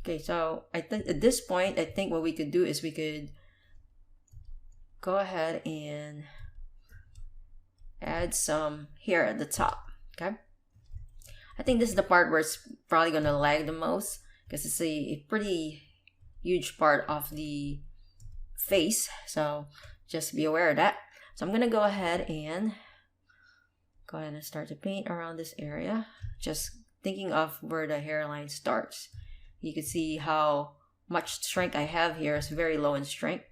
Okay, so I think at this point, I think what we could do is we could go ahead and add some here at the top. Okay, I think this is the part where it's probably going to lag the most because it's a pretty huge part of the face, so just be aware of that. So I'm going to go ahead and start to paint around this area, just thinking of where the hairline starts. You can see how much strength I have here. It's very low in strength.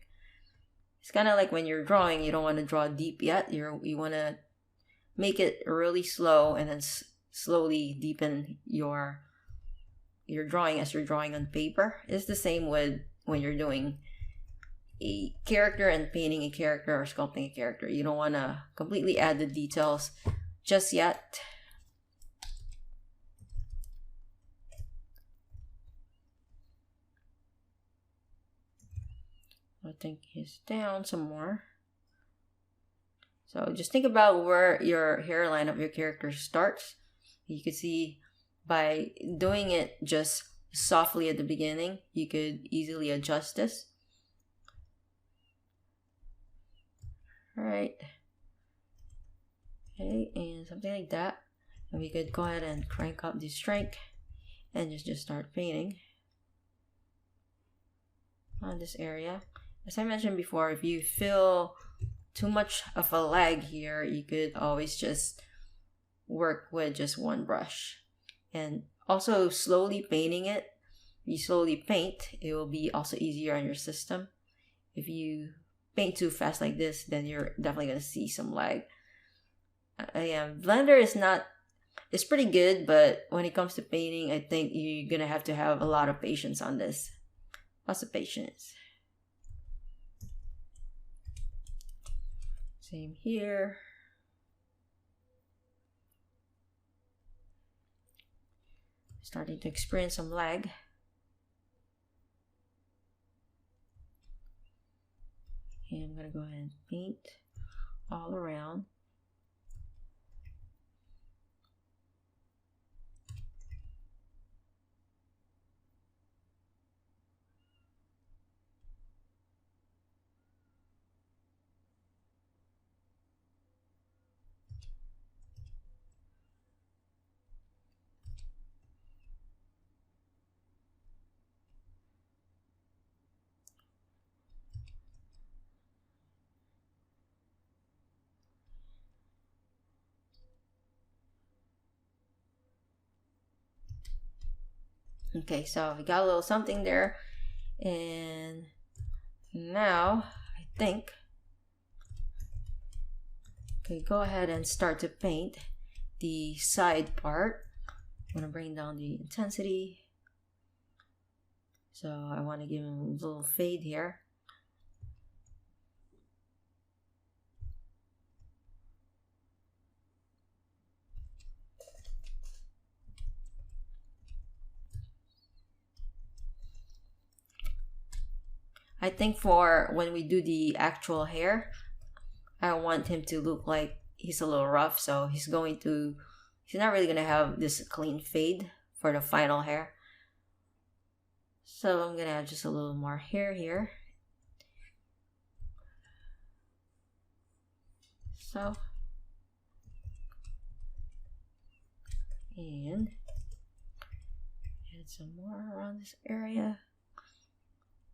It's kind of like when you're drawing, you don't want to draw deep yet. You want to make it really slow and then slowly deepen your drawing as you're drawing on paper. It's the same with when you're doing a character and painting a character or sculpting a character. You don't want to completely add the details just yet. I think he's down some more. So just think about where your hairline of your character starts. You can see by doing it just softly at the beginning, you could easily adjust this. All right. Okay, and something like that. And we could go ahead and crank up the strength and just start painting on this area. As I mentioned before, if you feel too much of a lag here, you could always just work with just one brush. And also slowly painting it, you slowly paint, it will be also easier on your system. If you paint too fast like this, then you're definitely going to see some lag. Yeah, Blender it's pretty good, but when it comes to painting, I think you're going to have a lot of patience on this. Lots of patience. Same here. Starting to experience some lag. And I'm going to go ahead and paint all around. Okay, so we got a little something there, and now I think, okay, go ahead and start to paint the side part. I'm gonna bring down the intensity, so I want to give him a little fade here. I think for when we do the actual hair, I want him to look like he's a little rough, so he's not really gonna have this clean fade for the final hair. So I'm gonna add just a little more hair here. So, and add some more around this area.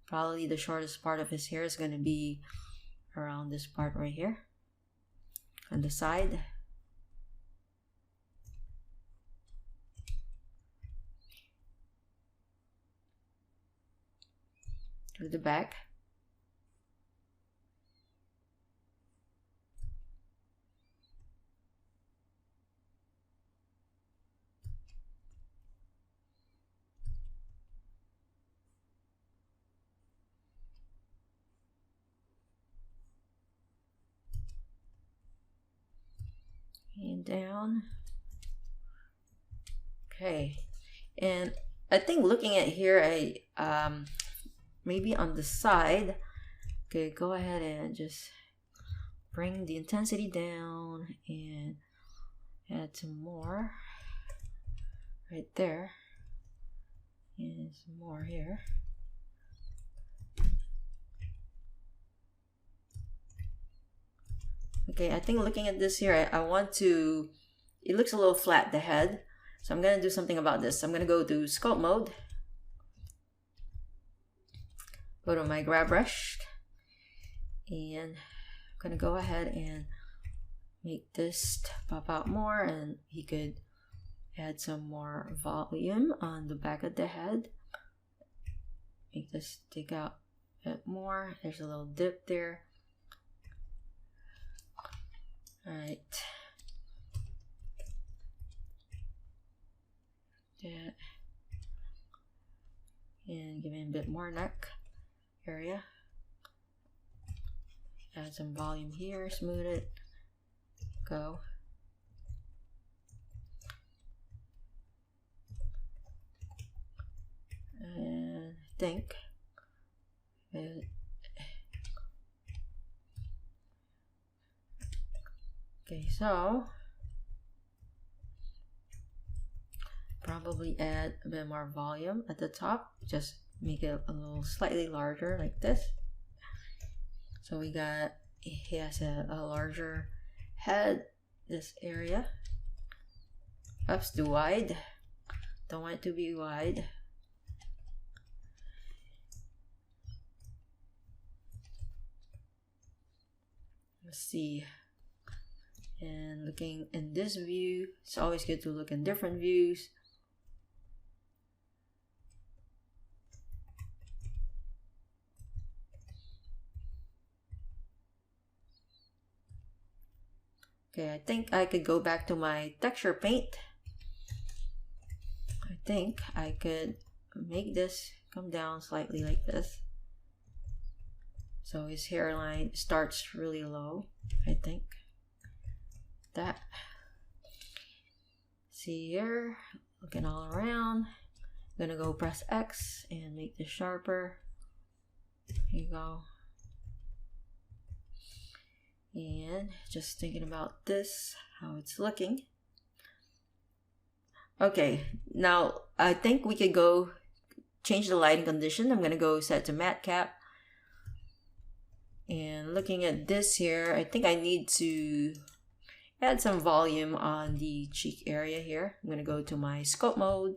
Probably the shortest part of his hair is going to be around this part right here on the side. To the back. And down. Okay, and I think looking at here, maybe on the side. Okay, go ahead and just bring the intensity down and add some more right there. And some more here. Okay, I think looking at this here, I want to, it looks a little flat, the head. So I'm gonna do something about this. I'm gonna go to sculpt mode. Go to my grab brush. And I'm gonna go ahead and make this pop out more, and he could add some more volume on the back of the head. Make this stick out a bit more. There's a little dip there. Alright. That. And give him a bit more neck area. Add some volume here, smooth it. Go. And I think okay, so probably add a bit more volume at the top, just make it a little slightly larger like this. So we got, he has a larger head, this area. Oops, too wide. Don't want it to be wide. Let's see. And looking in this view, it's always good to look in different views. Okay, I think I could go back to my texture paint. I think I could make this come down slightly like this. So his hairline starts really low, I think. That. See here, looking all around. I'm gonna go press X and make this sharper. Here you go. And just thinking about this, how it's looking. Okay, now I think we could go change the lighting condition. I'm gonna go set to matte cap. And looking at this here, I think I need to add some volume on the cheek area here. I'm gonna go to my sculpt mode.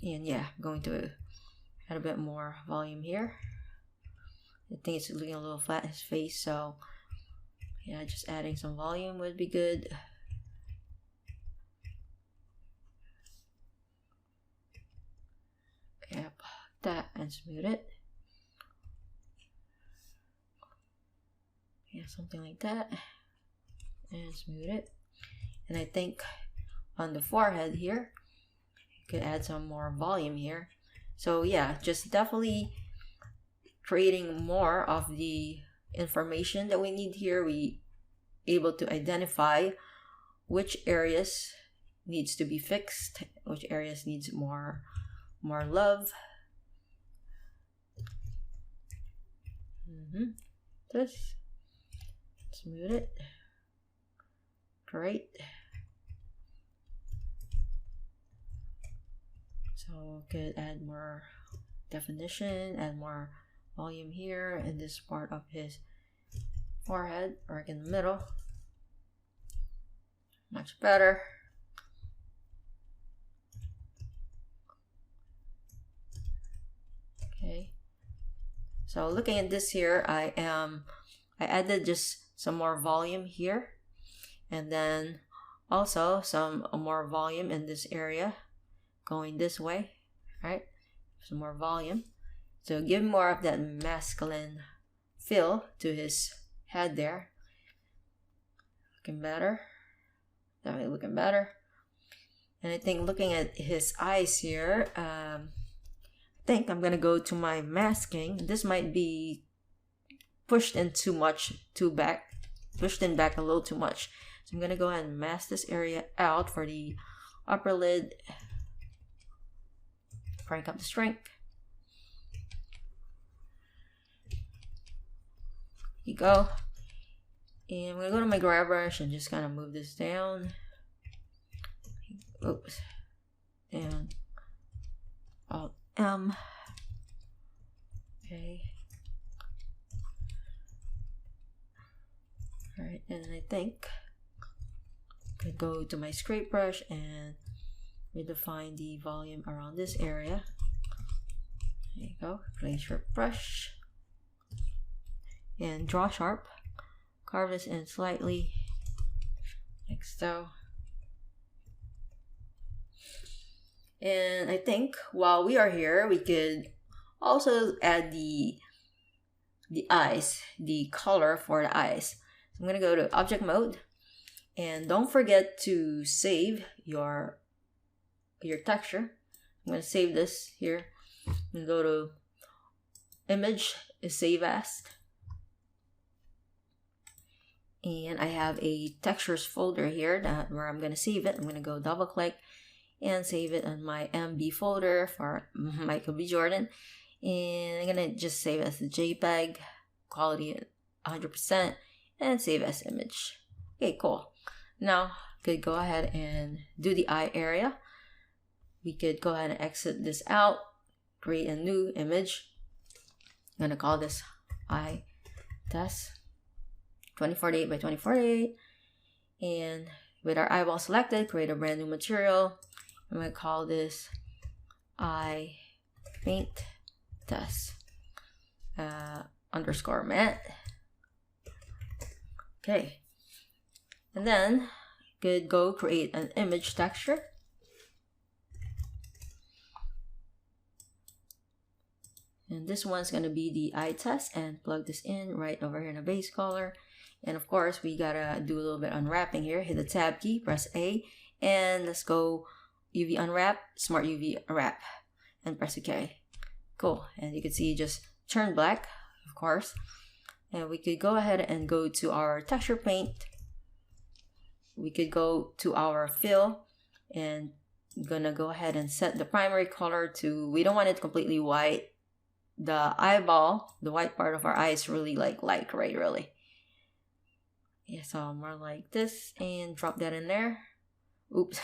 And yeah, I'm going to add a bit more volume here. I think it's looking a little flat, his face, so yeah, just adding some volume would be good. Yep, that, and smooth it. Yeah, something like that. And smooth it. And I think on the forehead here, you could add some more volume here. So yeah, just definitely creating more of the information that we need here. We able to identify which areas needs to be fixed, which areas needs more love. This, smooth it. Great. So could add more definition, add more volume here in this part of his forehead, right in the middle. Much better. Okay. So looking at this here, I added just some more volume here, and then also some more volume in this area, going this way, right? Some more volume. So give more of that masculine feel to his head there. Looking better. Definitely looking better. And I think looking at his eyes here, I think I'm gonna go to my masking. This might be pushed in too much, pushed in back a little too much. So I'm gonna go ahead and mask this area out for the upper lid. Crank up the strength. You go. And I'm gonna go to my grab brush and just kind of move this down. Oops. and Alt M. Okay. Alright, and I think I could go to my scrape brush and redefine the volume around this area. There you go. Place your brush and draw sharp. Carve this in slightly, like so. And I think while we are here, we could also add the eyes, the color for the eyes. So I'm gonna go to object mode, and don't forget to save your texture. I'm gonna save this here and go to image, save as, and I have a textures folder here where I'm gonna save it. I'm gonna go double click and save it on my MB folder for Michael B. Jordan, and I'm gonna just save as a JPEG, quality 100%, and save as image. Okay, cool. Now could go ahead and do the eye area. We could go ahead and exit this out, create a new image. I'm gonna call this eye test 2048 by 2048, and with our eyeball selected, create a brand new material. I'm gonna call this eye paint test underscore matte. Okay, and then could go create an image texture. And this one's gonna be the eye test, and plug this in right over here in the base color. And of course, we gotta do a little bit unwrapping here. Hit the tab key, press A, and let's go UV unwrap, smart UV wrap, and press OK. Cool. And you can see it just turned black, of course. And we could go ahead and go to our texture paint. We could go to our fill, and I'm gonna go ahead and set the primary color to, we don't want it completely white. The eyeball, the white part of our eye is really like light gray, really. Yeah, so more like this, and drop that in there. Oops.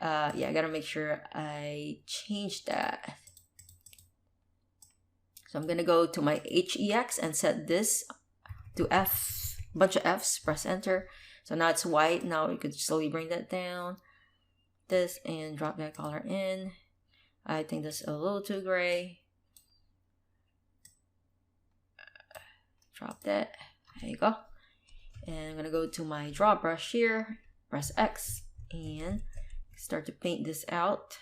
Yeah, I gotta make sure I change that. So I'm gonna go to my HEX and set this to F, bunch of Fs, press enter. So now it's white. Now we could slowly bring that down, this, and drop that color in. I think that's a little too gray. Drop that, there you go. And I'm gonna go to my draw brush here, press X, and start to paint this out.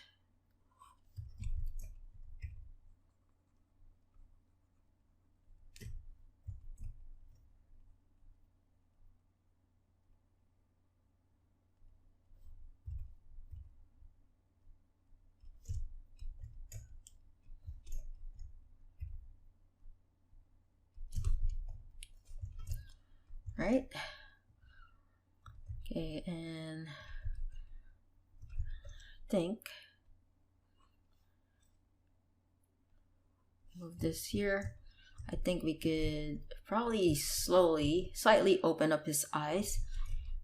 Right? Okay, and I think move this here. I think we could probably slightly open up his eyes.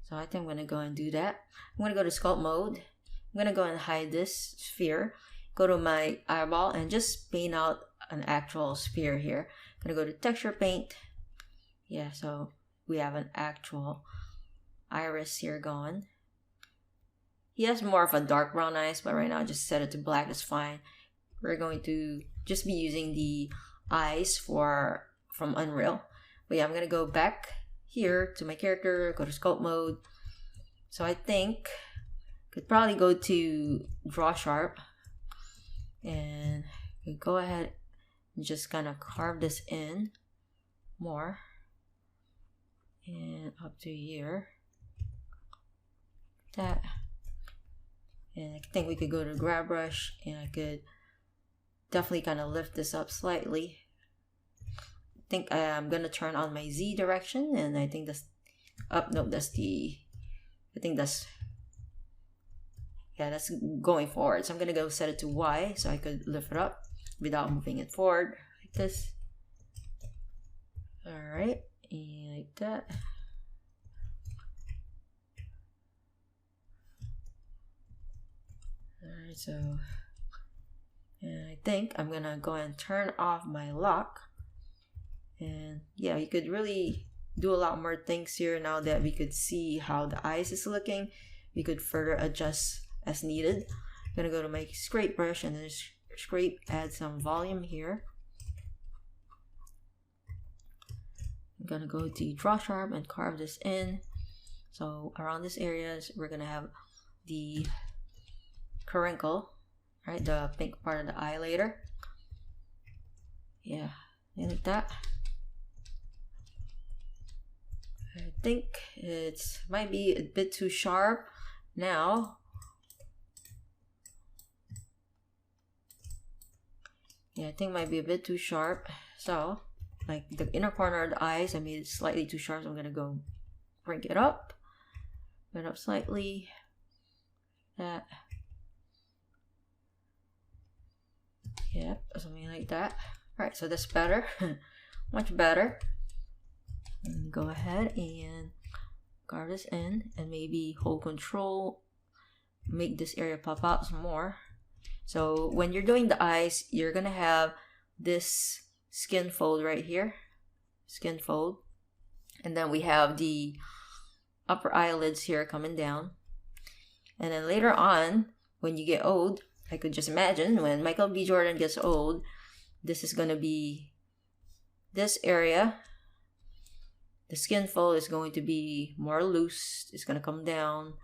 So I think I'm gonna go and do that. I'm gonna go to sculpt mode. I'm gonna go and hide this sphere. Go to my eyeball and just paint out an actual sphere here. I'm gonna go to texture paint. Yeah, so we have an actual iris here going. He has more of a dark brown eyes, but right now just set it to black is fine. We're going to just be using the eyes from Unreal. But yeah, I'm gonna go back here to my character, go to sculpt mode. So I think could probably go to draw sharp, and go ahead and just kind of carve this in more. And up to here, that, and I think we could go to grab brush, and I could definitely kind of lift this up slightly. I think I'm gonna turn on my Z direction, and I think that's up. No, that's the. I think that's. Yeah, that's going forward. So I'm gonna go set it to Y, so I could lift it up without moving it forward like this. All right. And like that. Alright, so I think I'm gonna go and turn off my lock. And yeah, you could really do a lot more things here now that we could see how the eyes is looking. We could further adjust as needed. I'm gonna go to my scrape brush and then scrape, add some volume here. I'm gonna go to draw sharp and carve this in. So around this areas, we're gonna have the caruncle, right? The pink part of the eye later. Yeah, like that. I think it might be a bit too sharp now. Yeah, I think it might be a bit too sharp. So, like the inner corner of the eyes, I made it slightly too sharp. So I'm gonna go bring it up slightly. That. Yep, something like that. All right, so that's better, much better. And go ahead and carve this in and maybe hold control, make this area pop out some more. So when you're doing the eyes, you're gonna have this skin fold right here, skin fold, and then we have the upper eyelids here coming down. And then later on, when you get old, I could just imagine when Michael B. Jordan gets old, this is gonna be this area. The skin fold is going to be more loose. It's going to come down.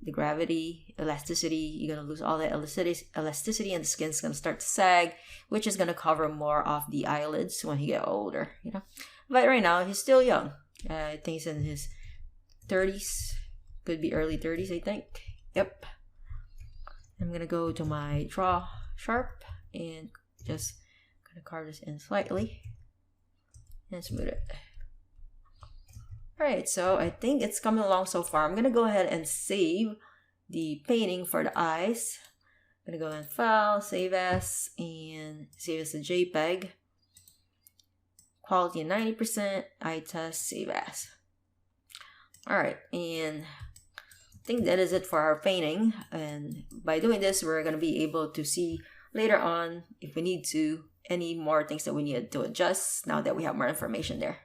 The gravity, elasticity, you're going to lose all that elasticity and the skin's going to start to sag, which is going to cover more of the eyelids when he get older, you know. But right now, he's still young. I think he's in his 30s. Could be early 30s, I think. Yep. I'm going to go to my draw sharp and just going to carve this in slightly and smooth it. Alright, so I think it's coming along so far. I'm going to go ahead and save the painting for the eyes. I'm going to go and file, save as, and save as a JPEG. Quality 90%, eye test, save as. Alright, and I think that is it for our painting. And by doing this, we're going to be able to see later on, if we need to, any more things that we need to adjust now that we have more information there.